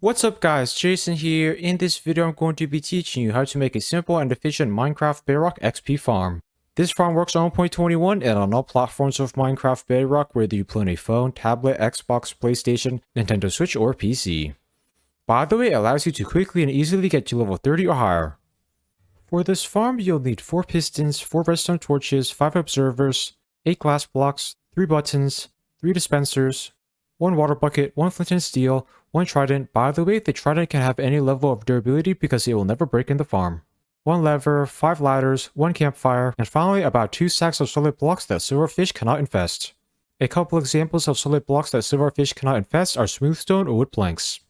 What's up guys, Jason here. In this video I'm going to be teaching you how to make a simple and efficient Minecraft Bedrock XP farm. This farm works on 1.21 and on all platforms of Minecraft Bedrock, whether you play on a phone, tablet, Xbox, PlayStation, Nintendo Switch, or PC. By the way, it allows you to quickly and easily get to level 30 or higher. For this farm you'll need 4 pistons, 4 redstone torches, 5 observers, 8 glass blocks, 3 buttons, 3 dispensers, 1 water bucket, 1 flint and steel, 1 trident. By the way, the trident can have any level of durability because it will never break in the farm. 1 lever, 5 ladders, 1 campfire, and finally about 2 sacks of solid blocks that silverfish cannot infest. A couple examples of solid blocks that silverfish cannot infest are smooth stone or wood planks.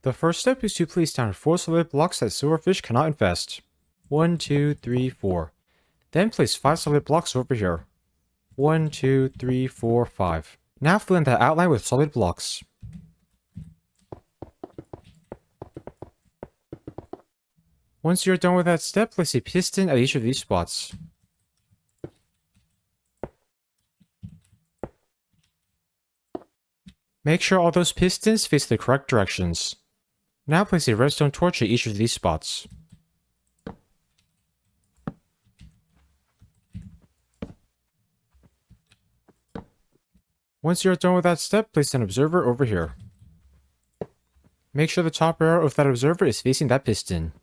The first step is to place down 4 solid blocks that silverfish cannot infest. 1, 2, 3, 4. Then place 5 solid blocks over here. 1, 2, 3, 4, 5. Now fill in that outline with solid blocks. Once you're done with that step, place a piston at each of these spots. Make sure all those pistons face the correct directions. Now place a redstone torch at each of these spots. Once you're done with that step, place an observer over here. Make sure the top arrow of that observer is facing that piston.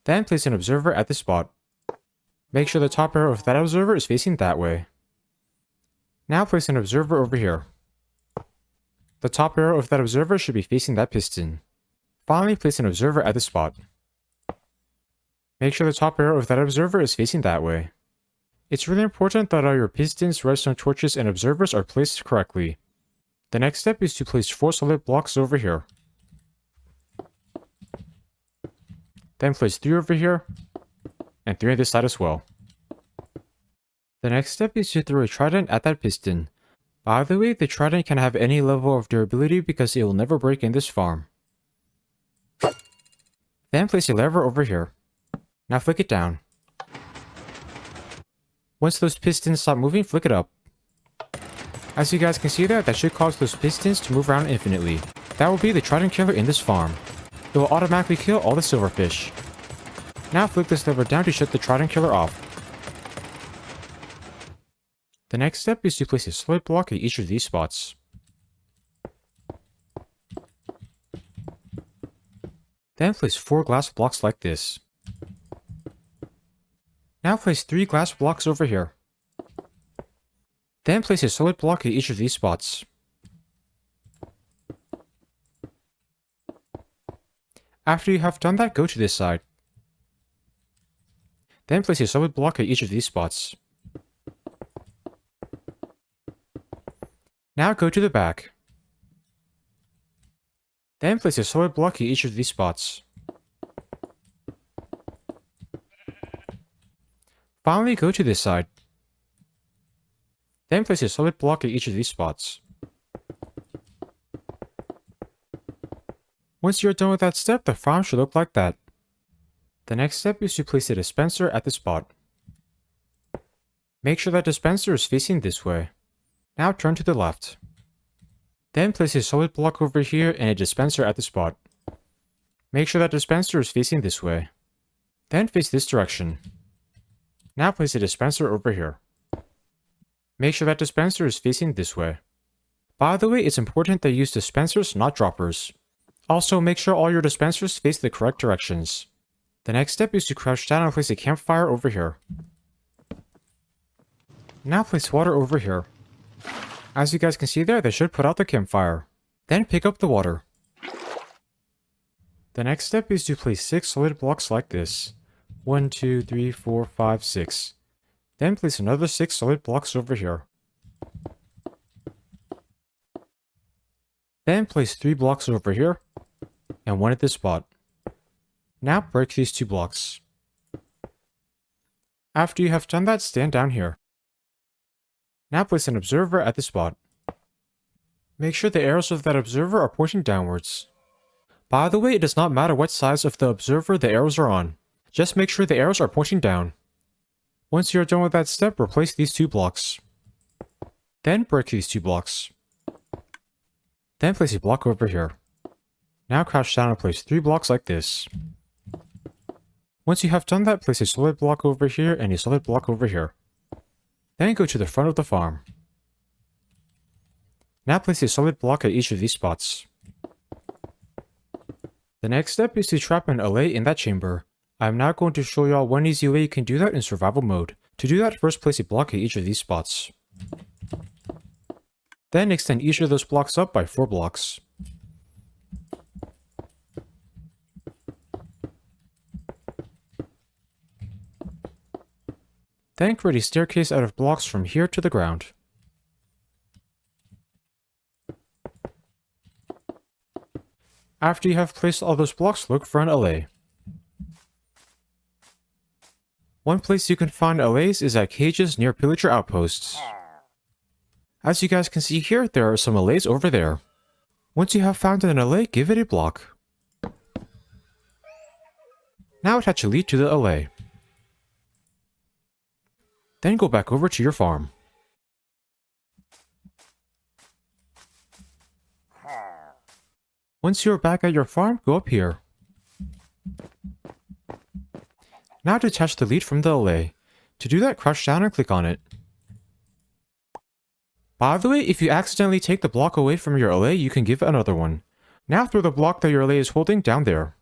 Then place an observer at this spot. Make sure the top arrow of that observer is facing that way. Now place an observer over here. The top arrow of that observer should be facing that piston. Finally, place an observer at this spot. Make sure the top arrow of that observer is facing that way. It's really important that all your pistons, redstone torches, and observers are placed correctly. The next step is to place 4 solid blocks over here. Then place 3 over here, and 3 on this side as well. The next step is to throw a trident at that piston. By the way, the trident can have any level of durability because it will never break in this farm. Then place a lever over here. Now flick it down. Once those pistons stop moving, flick it up. As you guys can see that should cause those pistons to move around infinitely. That will be the trident killer in this farm. It will automatically kill all the silverfish. Now flick this lever down to shut the trident killer off. The next step is to place a solid block at each of these spots. Then place 4 glass blocks like this. Now place 3 glass blocks over here. Then place a solid block at each of these spots. After you have done that, go to this side. Then place a solid block at each of these spots. Now go to the back. Then place a solid block at each of these spots. Finally, go to this side. Then place a solid block at each of these spots. Once you're done with that step, the farm should look like that. The next step is to place a dispenser at the spot. Make sure that dispenser is facing this way. Now turn to the left. Then place a solid block over here and a dispenser at the spot. Make sure that dispenser is facing this way. Then face this direction. Now place a dispenser over here. Make sure that dispenser is facing this way. By the way, it's important that you use dispensers, not droppers. Also, make sure all your dispensers face the correct directions. The next step is to crouch down and place a campfire over here. Now place water over here. As you guys can see there, they should put out the campfire. Then pick up the water. The next step is to place 6 solid blocks like this. 1, 2, 3, 4, 5, 6. Then place another 6 solid blocks over here. Then place 3 blocks over here, and 1 at this spot. Now break these 2 blocks. After you have done that, stand down here. Now place an observer at the spot. Make sure the arrows of that observer are pointing downwards. By the way, it does not matter what size of the observer the arrows are on. Just make sure the arrows are pointing down. Once you're done with that step, replace these 2 blocks. Then break these 2 blocks. Then place a block over here. Now crouch down and place 3 blocks like this. Once you have done that, place a solid block over here and a solid block over here. Then go to the front of the farm. Now place a solid block at each of these spots. The next step is to trap an LA in that chamber. I am now going to show y'all one easy way you can do that in survival mode. To do that, first place a block at each of these spots. Then extend each of those blocks up by 4 blocks. Then create a staircase out of blocks from here to the ground. After you have placed all those blocks, look for an LA. One place you can find LAs is at cages near pillager outposts. As you guys can see here, there are some LAs over there. Once you have found an LA, give it a block. Now attach a lead to the LA. Then go back over to your farm. Once you're back at your farm, go up here. Now detach the lead from the LA. To do that, crouch down and click on it. By the way, if you accidentally take the block away from your LA, you can give it another one. Now throw the block that your LA is holding down there.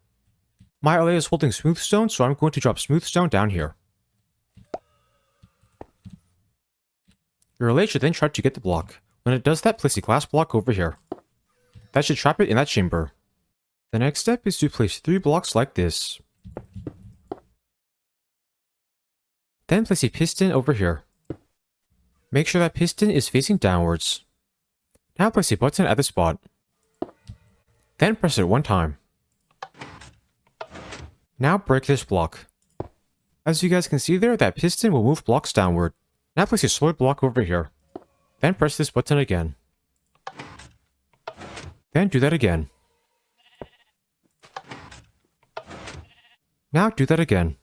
My LA is holding smooth stone, so I'm going to drop smooth stone down here. Your LA should then try to get the block. When it does that, place a glass block over here. That should trap it in that chamber. The next step is to place 3 blocks like this. Then place a piston over here. Make sure that piston is facing downwards. Now place a button at the spot. Then press it 1 time. Now break this block. As you guys can see there, that piston will move blocks downward. Now place a solid block over here. Then press this button again. Then do that again. Now do that again.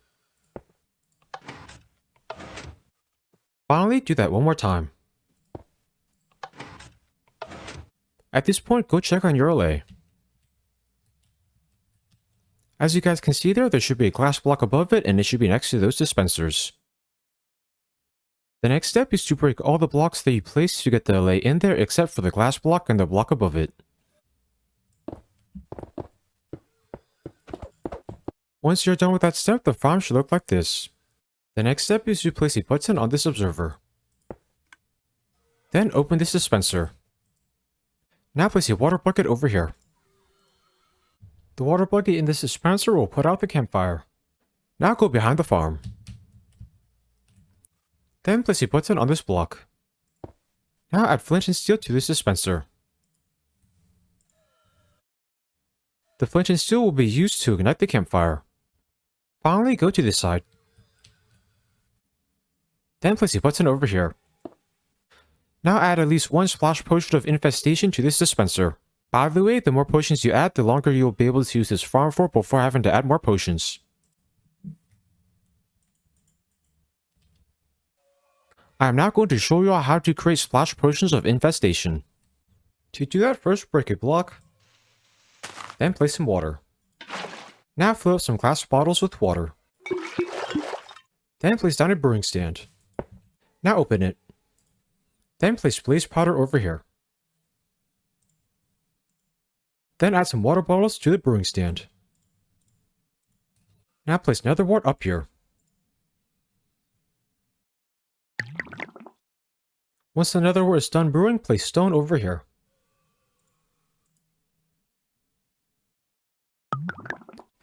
Finally, do that one more time. At this point, go check on your LA. As you guys can see there should be a glass block above it and it should be next to those dispensers. The next step is to break all the blocks that you placed to get the LA in there except for the glass block and the block above it. Once you're done with that step, the farm should look like this. The next step is to place a button on this observer. Then open this dispenser. Now place a water bucket over here. The water bucket in this dispenser will put out the campfire. Now go behind the farm. Then place a button on this block. Now add flint and steel to this dispenser. The flint and steel will be used to ignite the campfire. Finally, go to this side. Then place a button over here. Now add at least 1 splash potion of infestation to this dispenser. By the way, the more potions you add, the longer you will be able to use this farm for before having to add more potions. I am now going to show you how to create splash potions of infestation. To do that, first break a block, then place some water. Now fill up some glass bottles with water. Then place down a brewing stand. Now open it. Then place blaze powder over here. Then add some water bottles to the brewing stand. Now place nether wart up here. Once the nether wart is done brewing, place stone over here.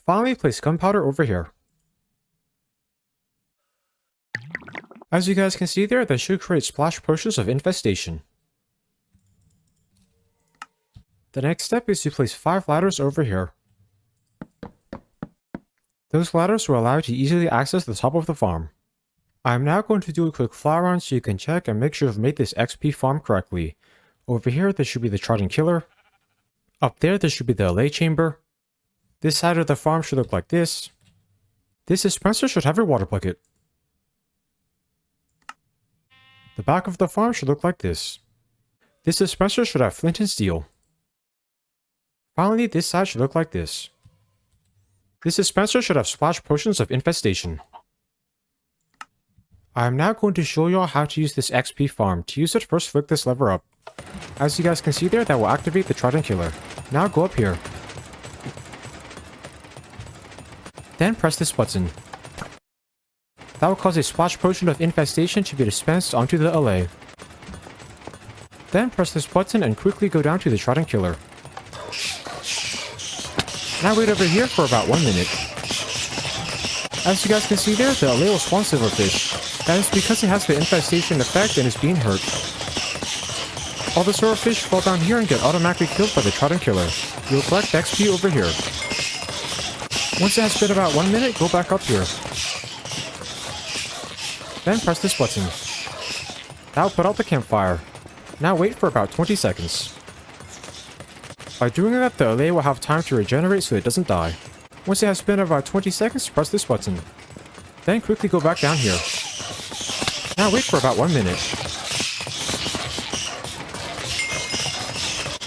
Finally, place gunpowder over here. As you guys can see there, that should create splash potions of infestation. The next step is to place 5 ladders over here. Those ladders will allow you to easily access the top of the farm. I am now going to do a quick fly around so you can check and make sure you've made this XP farm correctly. Over here, there should be the Trident Killer. Up there, there should be the LA chamber. This side of the farm should look like this. This dispenser should have a water bucket. The back of the farm should look like this. This dispenser should have flint and steel. Finally, this side should look like this. This dispenser should have splash potions of infestation. I am now going to show you all how to use this XP farm. To use it, first flick this lever up. As you guys can see there, that will activate the Trident Killer. Now go up here. Then press this button. That will cause a splash potion of infestation to be dispensed onto the LA. Then press this button and quickly go down to the Trident Killer. Now wait over here for about 1 minute. As you guys can see there, the LA will spawn silverfish. That is because it has the infestation effect and is being hurt. All the silverfish fall down here and get automatically killed by the Trident Killer. You'll collect XP over here. Once it has been about 1 minute, go back up here. Then press this button. That will put out the campfire. Now wait for about 20 seconds. By doing that, the LA will have time to regenerate so it doesn't die. Once it has been about 20 seconds, press this button. Then quickly go back down here. Now wait for about 1 minute.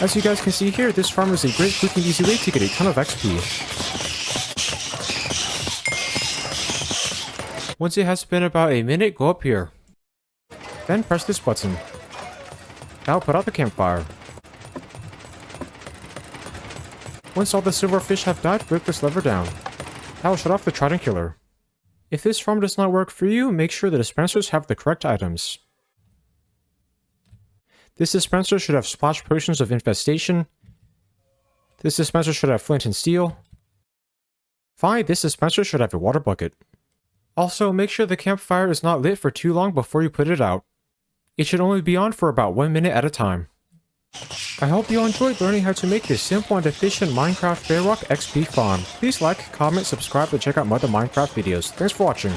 As you guys can see here, this farm is a great quick and easy way to get a ton of XP. Once it has been about a minute, go up here. Then press this button. Now put out the campfire. Once all the silverfish have died, flick this lever down. That will shut off the Trident Killer. If this farm does not work for you, make sure the dispensers have the correct items. This dispenser should have splash potions of infestation. This dispenser should have flint and steel. Finally, this dispenser should have a water bucket. Also, make sure the campfire is not lit for too long before you put it out. It should only be on for about 1 minute at a time. I hope you all enjoyed learning how to make this simple and efficient Minecraft Bedrock XP farm. Please like, comment, subscribe, and check out my other Minecraft videos. Thanks for watching.